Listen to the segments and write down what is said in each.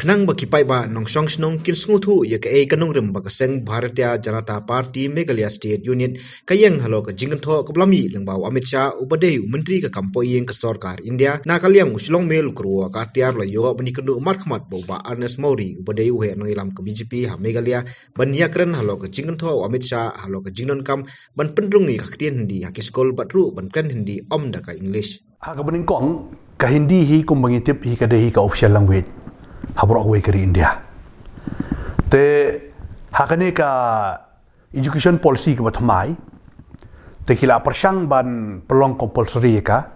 Kenang baki pai ba nong song snong kin sngu ya ka e kanong rim ba ka seng Bharatiya Janata Party Meghalaya State Union kayeng halo ka jingan tho ka blami lengba Amit Shah ubade menteri ka kampo yeng ka sarkar India na kalyang uslong mel kruwa ka tiar la yo bani kandu mat khmat ba Ernest Mori ubade uhe nong ilam ka BJP ha Meghalaya ban yakren halo ka jingan tho Amit Shah halo ka jingnon kam ban pendrung ni ka ktien hindi ha kiskol batru ban kan hindi om da ka English ha ka baning kong ka hindi hi kum bangitip hi ka dehi ka official language habrok we kari India te hakane ka education policy ka bathamai te kila persang ban pelong compulsory ka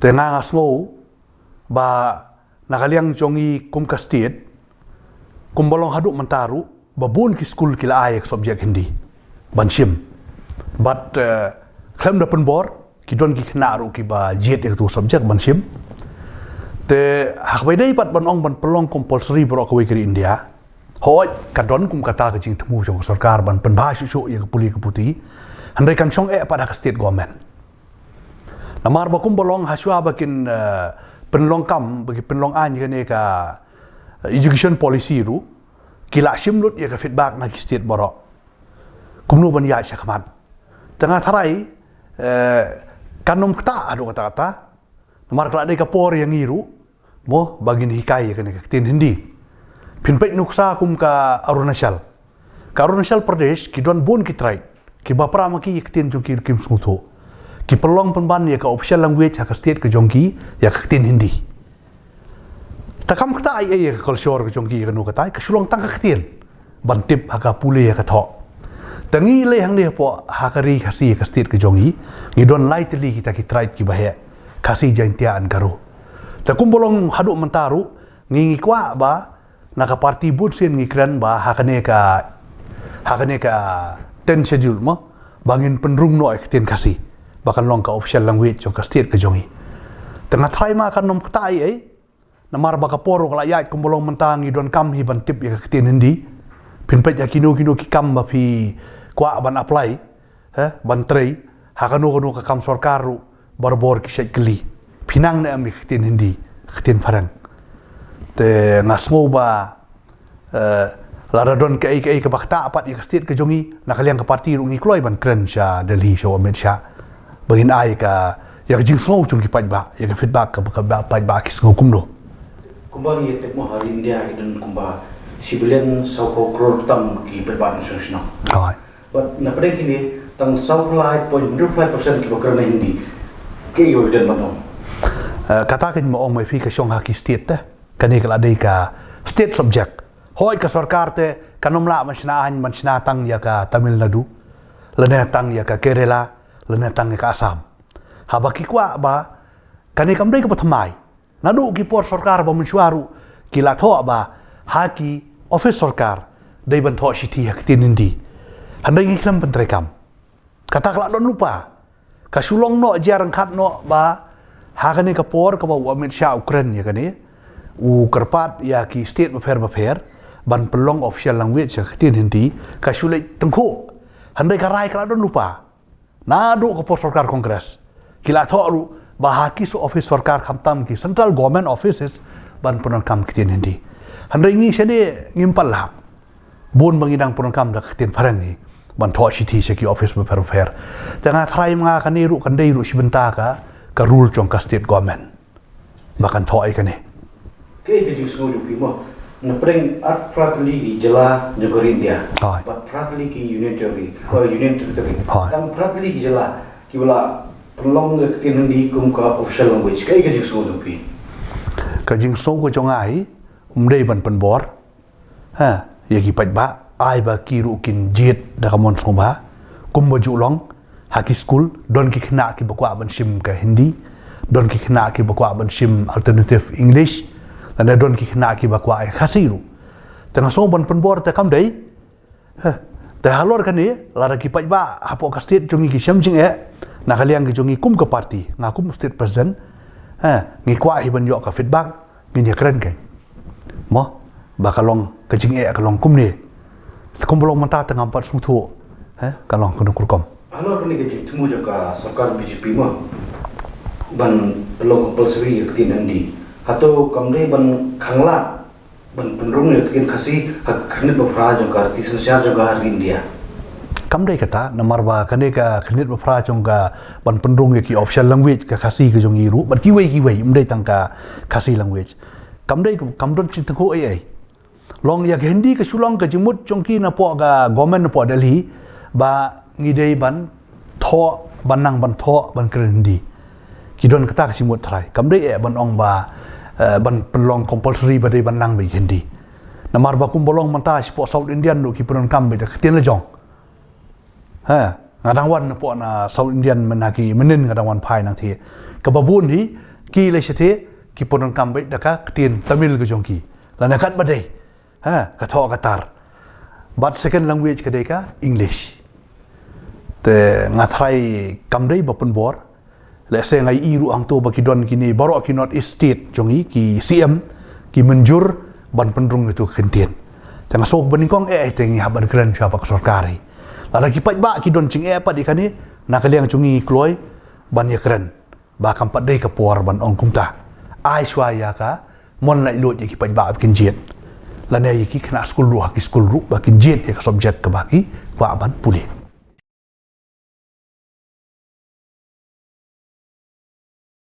te nga ngasmo ba nakaliang jongi kum ka state kum bolong haduk mentaru babun ki school kila ay subject hindi ban sim but klem da penbor ki don ki knaru ki ba jet tu subject ban sim te hak bai dai pat ban ong ban pelong compulsory bro ka we kri India hoi ka don kum kata ka jing thmu jong sarkar ban pen bha shu ye ka puli ka puti handai kan chong e pada ka state government namar ba kum bolong haswa bakin penlong kam bagi penlong an ye ka education policy ru kila simlut ye ka feedback na ki state boro kumnu ban ya syakmat tengah tharai kanom kta adu kata-kata namar kala dai ka por yang iru mo bagin hikai kan tin hindi pinpet nuksa kum ka Arunachal Pradesh ki don bon ki trai ki bapra ma ki tin jongki kim smutho ki pelong penban ya ka official language ka state ka jongki ya ka tin hindi takam kta ai ka culture ka jongki ka nu ka tai ka sulong tang ka tin bantip ha ka pule ya ka tho tangi le hang ne po ha ka ri ka si ka state ka jongi ni don lightly kita ki trai ki bahe kasi jaintian karo ta kumbolong haduk mentaru ngingi kwa ba naka party bud sin ngikran ba hakane ka ten schedule mo bangin penrung no ekten kasi bakan long ka official language jong ka state ka jongi tengah try ma kan nom ktai ai namar ba ka poro kala yat kumbolong mentangi don kam hi ban tip ya ka ten hindi pinpet ya kino ki kam ba phi kwa ban apply ban trei hakano ka kam sarkaru barbor ki sekli pinang na ami ktin hindi ktin parang te ngasmo ba laradon ke bakta apat ka state ke jongi nakaliang ka parti rungi kloi ban kren sha Delhi sha Amit Shah bagin ai ka ya jing so chung ki pajba ya ka feedback ka pajba ki ngo kumno kumbang ye tek mo hari India ki dan kumba civilian sau ko crore tam ki berban sosno hai but na padeng kini tang sau lai 0.5% ki bakar na hindi ke yo dan manong kata kan mo ong mai fi ka shong ha ki state ta kani kala dei ka state subject hoi ka sarkar te kanom la man sina tang ya ka Tamil Nadu lena tang ya ka Kerala lena tang ya ka Assam ha ba ki kwa ba kani kam dei ka pathamai nadu ki por sarkar ba mensuaru kila tho ba ha ki office sarkar dei ban tho city ha tin indi handai ngi klam ban kam kata kala don lupa ka sulong no jarang khat no ba hakane ka por ka ba Amit Shah Ukraine ya kani u kerpat ya ki state bafer ban pelong official language ya tin hindi ka sulai tengko handai ka rai kala don lupa na do ka por sarkar kongres kila thoru ba haki so office sarkar khamtam ki central government offices ban punan kam ki tin hindi handai ngi sede ngimpal la bon bangidang punan kam da tin parang ni ban tho city se ki office bafer tengah try mga kaniru kandai ru sibenta ka rule chong ka state government bakan tho ai kane ke jing smo ju ki mo na preng at fratli ki jala negara India but fratli ki union territory tam fratli ki jala ki bala pelong ke tin hindi kum ka official language ke jing smo ju ki ka jing so ko chong ai dei ban pen bor ha ye ki paj ba ai ba ki ru kin jet da kamon soba kum baju long haki school don ki khna ki bakwa ban sim ka hindi don ki khna ki bakwa ban sim alternative English dan don ki khna ki bakwa ai khasiru tengah so ban penbor ta kam dei ta halor kan ni lara ki pajba hapo ka state jongi ki samjing na kaliang ki jongi kum ka party ngakum state president ngi kwa hi ban yo ka feedback ngi keren kan mo bakalong kajing kalong kum ni kum bolong mata tengah 4 sungthu kalong kudu kurkom Halo ni ke temu juga sarkar BJP mah ban pelong compulsory ke tin hindi atau kamle ban khangla ban penrung ya kin kasih hak khnit bafra jong kar ti sensyar jong kar India kam dai kata namar ba kane ka khnit bafra jong ka ban pendrung ki official language ka khasi ka jong iru ban ki wei umdai tang ka khasi language kam dai kam don chin tho ai long yak hindi ka sulong ka jimut jong ki na po ga government na po Delhi ba ngidei ban tho banang ban tho ban krendi ki don kata ka simut thrai kam dai ban ong ba ban pelong compulsory ba dei banang ba hindi namar ba kum bolong manta po South Indian no ki pron kam ba tian la jong ha ngadang wan po na South Indian menaki menin ngadang wan phai nang thi ka babun hi ki le sethe ki pron kam ba ka tian Tamil ka jong ki la na khat ba dei ha ka tho ka tar but second language ka dei ka English te ngathrai kam dei ba pun bor le se ngai iru ang to ba ki don kini baro ki North East State jongi ki CM ki menjur ban pendrung itu kentien tanga sok beningkong tengi haban kran siapa ke sarkari la ki pat ba ki don ching pa di kani nakaliang chungi kloi ban ya kran ba kam pat dei ka por ban ong kumta ai swaya ka mon lai lo ki pat ba kin jet la ne ki kena school ru ba kin jet ya subject ka ba ki wa ban puli